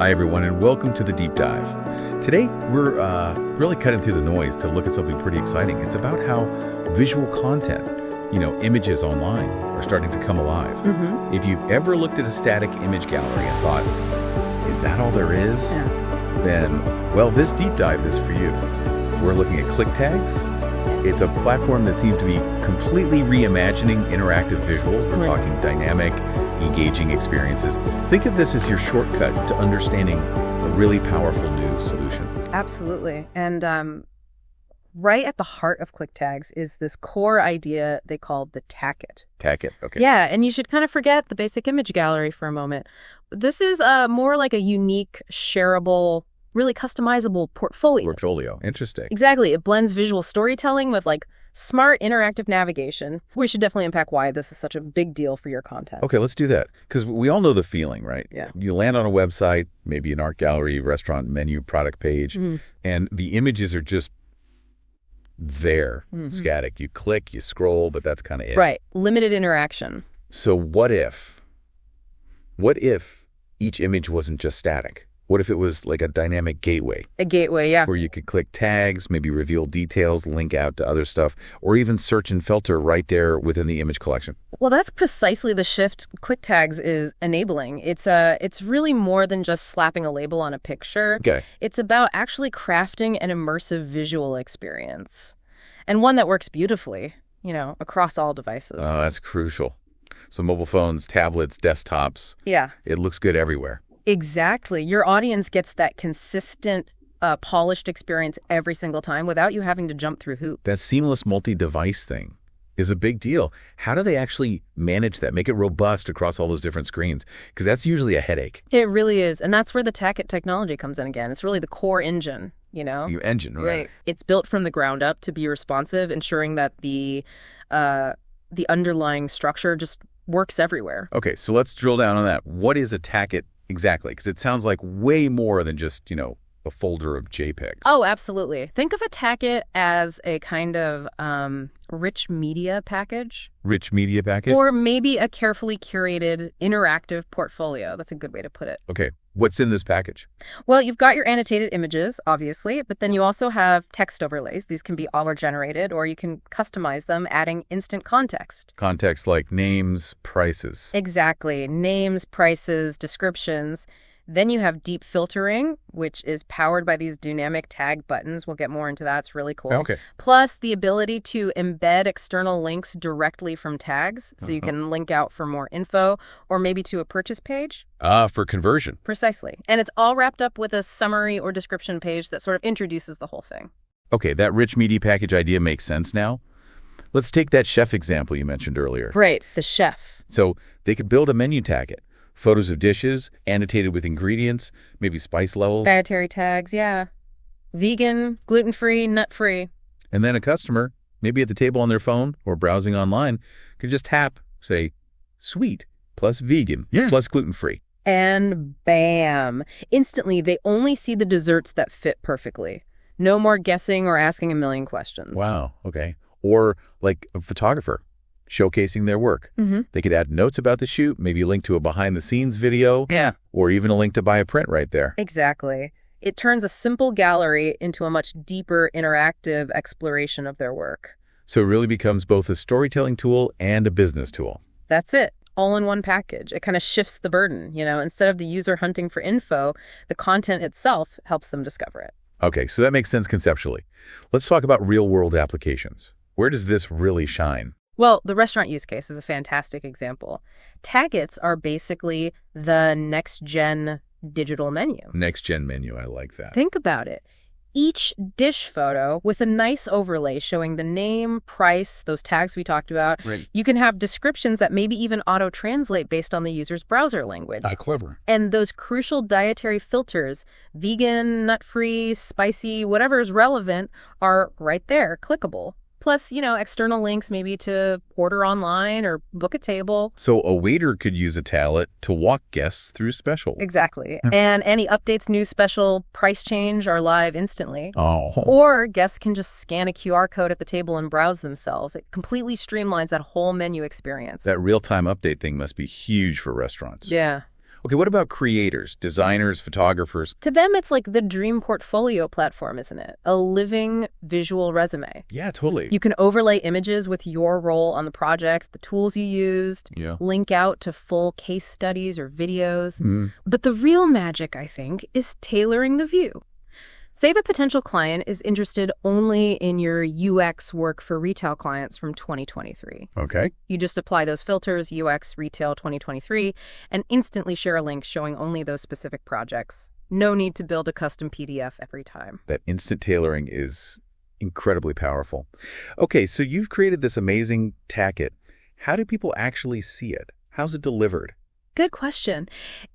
Hi, everyone, and welcome to the Deep Dive. Today, we're really cutting through the noise to look at something pretty exciting. It's about how visual content, images online are starting to come alive. If you've ever looked at a static image gallery and thought, is that all there is? Then, well, this Deep Dive is for you. We're looking at ClickTags. It's a platform that seems to be completely reimagining interactive visuals. We're talking dynamic, engaging experiences. Think of this as your shortcut to understanding a really powerful new solution. Absolutely. And right at the heart of ClickTags is this core idea they call the tacket. Tacket, okay. Yeah, and you should kind of forget the basic image gallery for a moment. This is more like a unique, shareable, really customizable portfolio. Portfolio, interesting. Exactly. It blends visual storytelling with smart interactive navigation. We should definitely unpack why this is such a big deal for your content. Okay, let's do that. Because we all know the feeling, right? Yeah. You land on a website, maybe an art gallery, restaurant menu, product page, and the images are just there, static. You click, you scroll, but that's kind of it. Right. Limited interaction. So what if each image wasn't just static? What if it was like a dynamic gateway? A gateway, yeah. Where you could click tags, maybe reveal details, link out to other stuff, or even search and filter right there within the image collection. Well, that's precisely the shift ClickTags is enabling. It's really more than just slapping a label on a picture. Okay. It's about actually crafting an immersive visual experience, and one that works beautifully, across all devices. Oh, that's crucial. So mobile phones, tablets, desktops. Yeah. It looks good everywhere. Exactly. Your audience gets that consistent, polished experience every single time without you having to jump through hoops. That seamless multi-device thing is a big deal. How do they actually manage that, make it robust across all those different screens? Because that's usually a headache. It really is. And that's where the tacket technology comes in again. It's really the core engine, Your engine, right? It's built from the ground up to be responsive, ensuring that the underlying structure just works everywhere. Okay, so let's drill down on that. What is a tacket exactly? Because it sounds like way more than just, a folder of JPEGs. Oh, absolutely. Think of a tacket as a kind of rich media package. Rich media package? Or maybe a carefully curated interactive portfolio. That's a good way to put it. Okay, what's in this package? Well, you've got your annotated images, obviously, but then you also have text overlays. These can be auto-generated, or you can customize them, adding instant context. Context like names, prices. Exactly. Names, prices, descriptions. Then you have deep filtering, which is powered by these dynamic tag buttons. We'll get more into that. It's really cool. Okay. Plus the ability to embed external links directly from tags. So you can link out for more info or maybe to a purchase page. For conversion. Precisely. And it's all wrapped up with a summary or description page that sort of introduces the whole thing. Okay, that rich media package idea makes sense now. Let's take that chef example you mentioned earlier. Right, the chef. So they could build a menu tacket. Photos of dishes, annotated with ingredients, maybe spice levels. Dietary tags, yeah. Vegan, gluten-free, nut-free. And then a customer, maybe at the table on their phone or browsing online, could just tap, say, sweet, plus vegan, plus gluten-free. And bam! Instantly, they only see the desserts that fit perfectly. No more guessing or asking a million questions. Wow, okay. Or like a photographer showcasing their work. They could add notes about the shoot, maybe a link to a behind-the-scenes video, or even a link to buy a print right there. Exactly. It turns a simple gallery into a much deeper, interactive exploration of their work. So it really becomes both a storytelling tool and a business tool. That's it. All in one package. It kind of shifts the burden. Instead of the user hunting for info, the content itself helps them discover it. Okay, so that makes sense conceptually. Let's talk about real-world applications. Where does this really shine? Well, the restaurant use case is a fantastic example. Taggets are basically the next-gen digital menu. Next-gen menu, I like that. Think about it. Each dish photo with a nice overlay showing the name, price, those tags we talked about. Right. You can have descriptions that maybe even auto-translate based on the user's browser language. Clever. And those crucial dietary filters, vegan, nut-free, spicy, whatever is relevant, are right there, clickable. Plus, external links maybe to order online or book a table. So a waiter could use a tablet to walk guests through specials. Exactly. And any updates, news, special, price change are live instantly. Oh. Or guests can just scan a QR code at the table and browse themselves. It completely streamlines that whole menu experience. That real-time update thing must be huge for restaurants. Yeah. Okay, what about creators, designers, photographers? To them, it's like the dream portfolio platform, isn't it? A living visual resume. Yeah, totally. You can overlay images with your role on the project, the tools you used, Yeah. link out to full case studies or videos. Mm. But the real magic, I think, is tailoring the view. Say if a potential client is interested only in your UX work for retail clients from 2023. Okay. You just apply those filters, UX Retail 2023, and instantly share a link showing only those specific projects. No need to build a custom PDF every time. That instant tailoring is incredibly powerful. Okay, so you've created this amazing tacket. How do people actually see it? How's it delivered? Good question.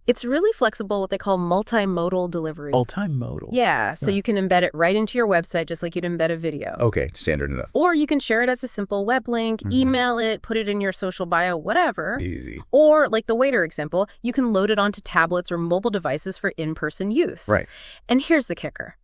It's really flexible, what they call multimodal delivery. Multimodal. Yeah, so you can embed it right into your website just like you'd embed a video. Okay, standard enough. Or you can share it as a simple web link, email it, put it in your social bio, whatever. Easy. Or, like the waiter example, you can load it onto tablets or mobile devices for in-person use. Right. And here's the kicker.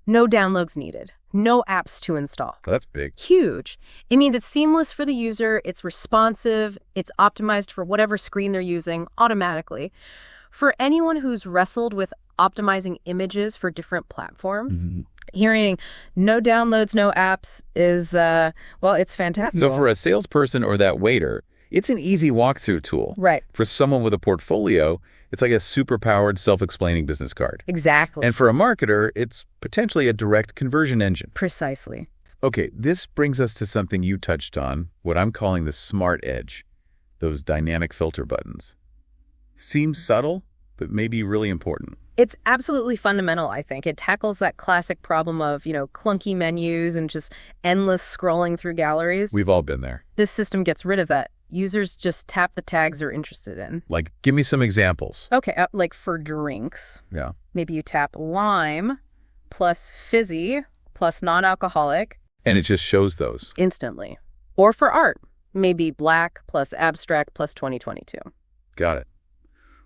No downloads needed. No apps to install. Well, that's big. Huge. It means it's seamless for the user, it's responsive, it's optimized for whatever screen they're using automatically. For anyone who's wrestled with optimizing images for different platforms, hearing no downloads, no apps is, well, it's fantastic. So for a salesperson or that waiter, it's an easy walkthrough tool. Right. For someone with a portfolio, it's like a super-powered, self-explaining business card. Exactly. And for a marketer, it's potentially a direct conversion engine. Precisely. Okay, this brings us to something you touched on, what I'm calling the smart edge, those dynamic filter buttons. Seems subtle, but maybe really important. It's absolutely fundamental, I think. It tackles that classic problem of, clunky menus and just endless scrolling through galleries. We've all been there. This system gets rid of that. Users just tap the tags they're interested in. Like, give me some examples. Okay, like for drinks, Yeah. maybe you tap lime plus fizzy plus non-alcoholic And it just shows those. instantly. Or for art, maybe black plus abstract plus 2022. Got it.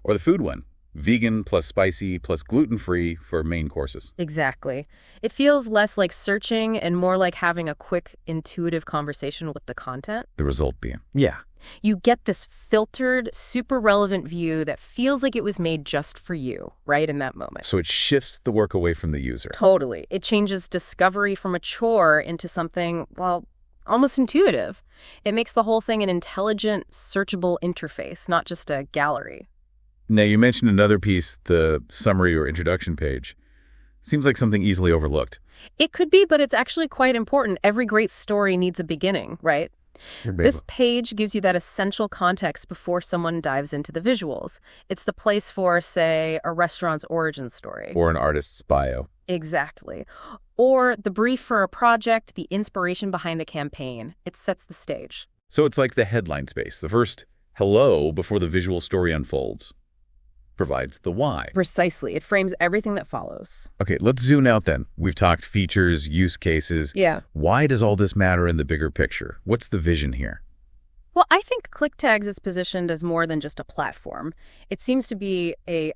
Or the food one. Vegan plus spicy plus gluten-free for main courses. Exactly. It feels less like searching and more like having a quick, intuitive conversation with the content. The result being. Yeah. You get this filtered, super relevant view that feels like it was made just for you, right in that moment. So it shifts the work away from the user. Totally. It changes discovery from a chore into something, well, almost intuitive. It makes the whole thing an intelligent, searchable interface, not just a gallery. Now, you mentioned another piece, the summary or introduction page. Seems like something easily overlooked. It could be, but it's actually quite important. Every great story needs a beginning, right? This page gives you that essential context before someone dives into the visuals. It's the place for, say, a restaurant's origin story. Or an artist's bio. Exactly. Or the brief for a project, the inspiration behind the campaign. It sets the stage. So it's like the headline space. The first hello before the visual story unfolds provides the why. Precisely. It frames everything that follows. Okay, let's zoom out then. We've talked features, use cases. Yeah. Why does all this matter in the bigger picture? What's the vision here? Well, I think ClickTags is positioned as more than just a platform. It seems to be a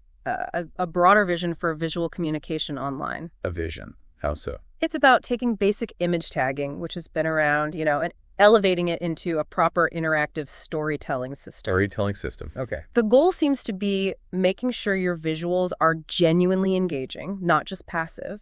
broader vision for visual communication online. A vision. How so? It's about taking basic image tagging, which has been around, and elevating it into a proper interactive storytelling system. Storytelling system. Okay. The goal seems to be making sure your visuals are genuinely engaging, not just passive,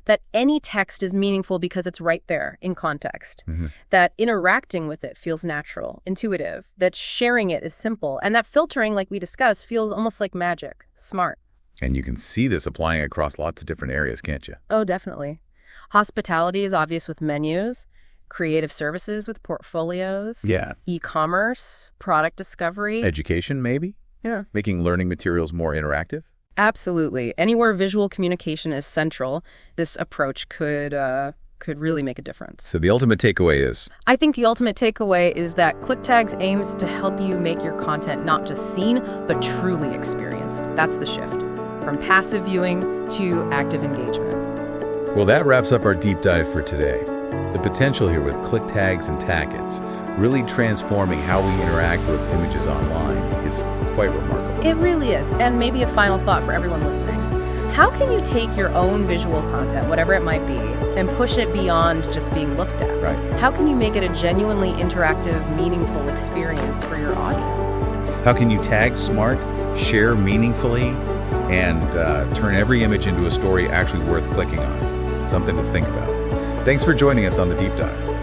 that any text is meaningful because it's right there in context, that interacting with it feels natural, intuitive, that sharing it is simple, and that filtering, like we discussed, feels almost like magic, smart. And you can see this applying across lots of different areas, can't you? Oh, definitely. Hospitality is obvious with menus, creative services with portfolios, Yeah. e-commerce, product discovery. Education, maybe? Yeah. Making learning materials more interactive? Absolutely. Anywhere visual communication is central, this approach could really make a difference. So the ultimate takeaway is? I think the ultimate takeaway is that ClickTags aims to help you make your content not just seen, but truly experienced. That's the shift, from passive viewing to active engagement. Well, that wraps up our deep dive for today. The potential here with ClickTags and tackets, really transforming how we interact with images online. It's quite remarkable. It really is. And maybe a final thought for everyone listening. How can you take your own visual content, whatever it might be, and push it beyond just being looked at? Right. How can you make it a genuinely interactive, meaningful experience for your audience? How can you tag smart, share meaningfully, and turn every image into a story actually worth clicking on. Something to think about. Thanks for joining us on the Deep Dive.